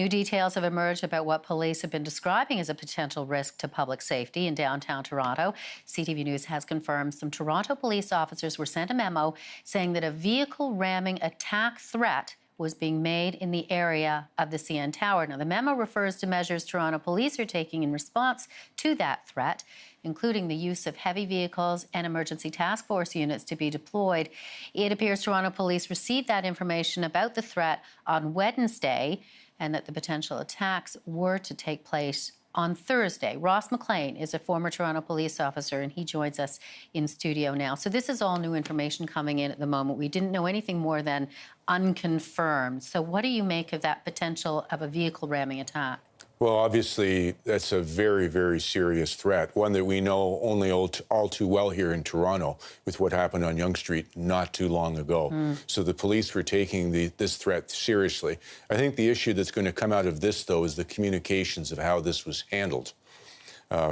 New details have emerged about what police have been describing as a potential risk to public safety in downtown Toronto. CTV News has confirmed some Toronto police officers were sent a memo saying that a vehicle ramming attack threat was being made in the area of the CN Tower. Now, the memo refers to measures Toronto police are taking in response to that threat, including the use of heavy vehicles and emergency task force units to be deployed. It appears Toronto police received that information about the threat on Wednesday and that the potential attacks were to take place on Thursday. Ross McLean is a former Toronto police officer, and he joins us in studio now. So this is all new information coming in at the moment. We didn't know anything more than unconfirmed. So what do you make of that potential of a vehicle ramming attack? Well, obviously, that's a very, very serious threat, one that we know only all too well here in Toronto with what happened on Yonge Street not too long ago. So the police were taking this threat seriously. I think the issue that's going to come out of this, though, is the communications of how this was handled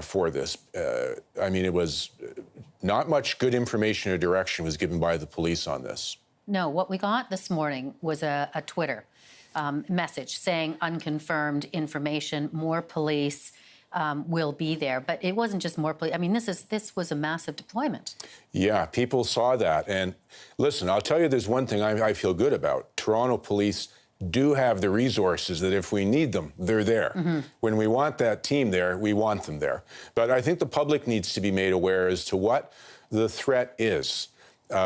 for this. I mean, it was not much good information or direction was given by the police on this. No, what we got this morning was a Twitter message saying unconfirmed information, more police will be there. But it wasn't just more police. I mean, this was a massive deployment. Yeah, people saw that. And listen, I'll tell you, there's one thing I feel good about. Toronto police do have the resources that if we need them, they're there. When we want that team there, we want them there. But I think the public needs to be made aware as to what the threat is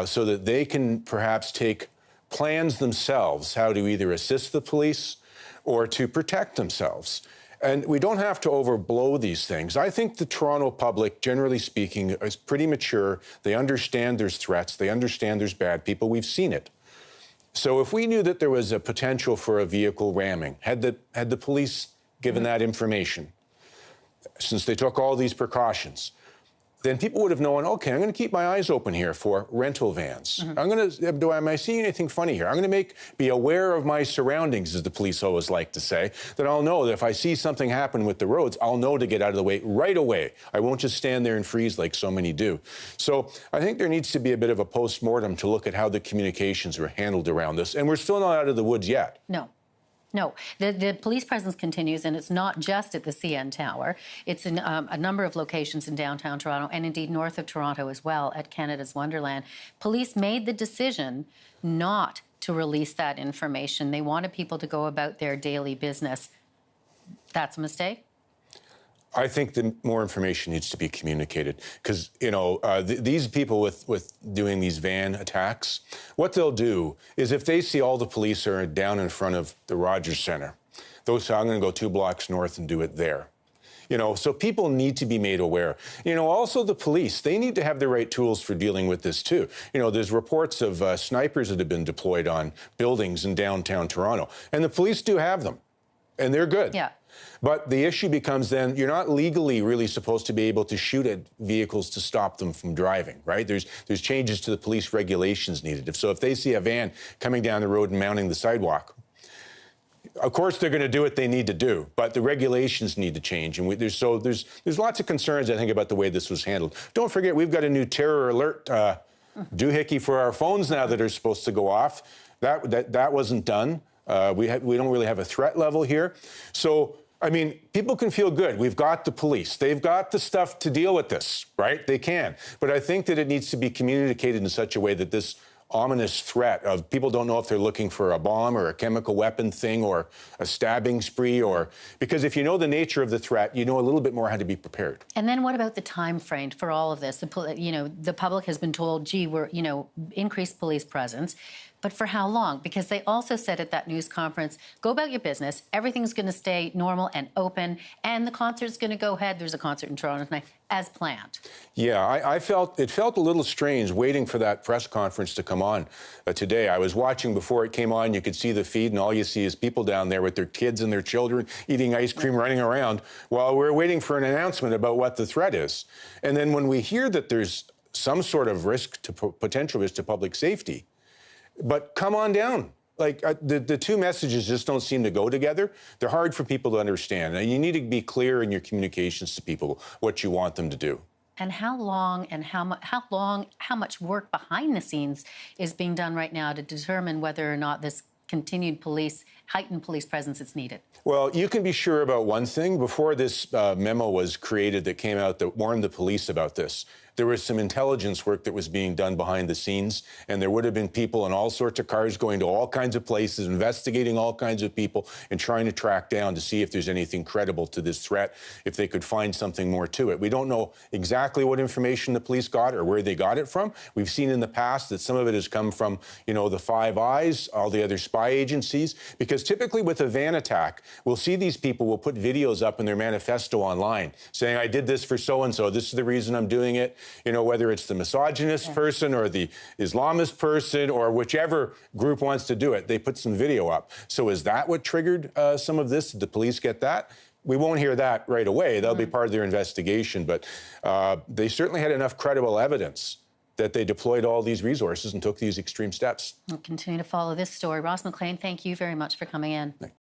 so that they can perhaps take plans themselves how to either assist the police or to protect themselves. And we don't have to overblow these things. I think the Toronto public, generally speaking, is pretty mature. They understand there's threats. They understand there's bad people. We've seen it. So if we knew that there was a potential for a vehicle ramming, had the police given that information, since they took all these precautions, then people would have known, okay, I'm going to keep my eyes open here for rental vans. Am I seeing anything funny here? I'm going to be aware of my surroundings, as the police always like to say, that I'll know that if I see something happen with the roads, I'll know to get out of the way right away. I won't just stand there and freeze like so many do. So I think there needs to be a bit of a post-mortem to look at how the communications were handled around this. And we're still not out of the woods yet. No, the police presence continues, and it's not just at the CN Tower. It's in a number of locations in downtown Toronto and indeed north of Toronto as well at Canada's Wonderland. Police made the decision not to release that information. They wanted people to go about their daily business. That's a mistake? I think that more information needs to be communicated because, you know, these people with doing these van attacks, what they'll do is if they see all the police are down in front of the Rogers Centre, they'll say, I'm going to go 2 blocks north and do it there. You know, so people need to be made aware. You know, also the police, they need to have the right tools for dealing with this too. You know, there's reports of snipers that have been deployed on buildings in downtown Toronto, and the police do have them, and they're good. Yeah. But the issue becomes then you're not legally really supposed to be able to shoot at vehicles to stop them from driving, right? There's changes to the police regulations needed. So if they see a van coming down the road and mounting the sidewalk, of course they're going to do what they need to do, but the regulations need to change. And there's lots of concerns, I think, about the way this was handled. Don't forget, we've got a new terror alert doohickey for our phones now that are supposed to go off. That wasn't done. We don't really have a threat level here. So, I mean, people can feel good. We've got the police. They've got the stuff to deal with this, right? They can. But I think that it needs to be communicated in such a way that this ominous threat of people don't know if they're looking for a bomb or a chemical weapon thing or a stabbing spree because if you know the nature of the threat, you know a little bit more how to be prepared. And then what about the time frame for all of this? The public has been told, gee, we're, increased police presence. But for how long? Because they also said at that news conference, go about your business, everything's going to stay normal and open, and the concert's going to go ahead. There's a concert in Toronto tonight, as planned. Yeah, it felt a little strange waiting for that press conference to come on today. I was watching before it came on. You could see the feed, and all you see is people down there with their kids and their children eating ice cream, running around, while we're waiting for an announcement about what the threat is. And then when we hear that there's some sort of potential risk to public safety, but come on down. Like, the two messages just don't seem to go together. They're hard for people to understand. And you need to be clear in your communications to people what you want them to do. And how long and how much work behind the scenes is being done right now to determine whether or not this continued police heightened police presence that's needed? Well, you can be sure about one thing. Before this memo was created that came out that warned the police about this, there was some intelligence work that was being done behind the scenes, and there would have been people in all sorts of cars going to all kinds of places, investigating all kinds of people, and trying to track down to see if there's anything credible to this threat, if they could find something more to it. We don't know exactly what information the police got or where they got it from. We've seen in the past that some of it has come from, the Five Eyes, all the other spy agencies, because typically with a van attack, we'll see these people will put videos up in their manifesto online saying, I did this for so-and-so, this is the reason I'm doing it. Whether it's the misogynist person or the Islamist person or whichever group wants to do it, they put some video up. So is that what triggered some of this? Did the police get that? We won't hear that right away. That'll be part of their investigation. But they certainly had enough credible evidence that they deployed all these resources and took these extreme steps. We'll continue to follow this story. Ross McLean, thank you very much for coming in.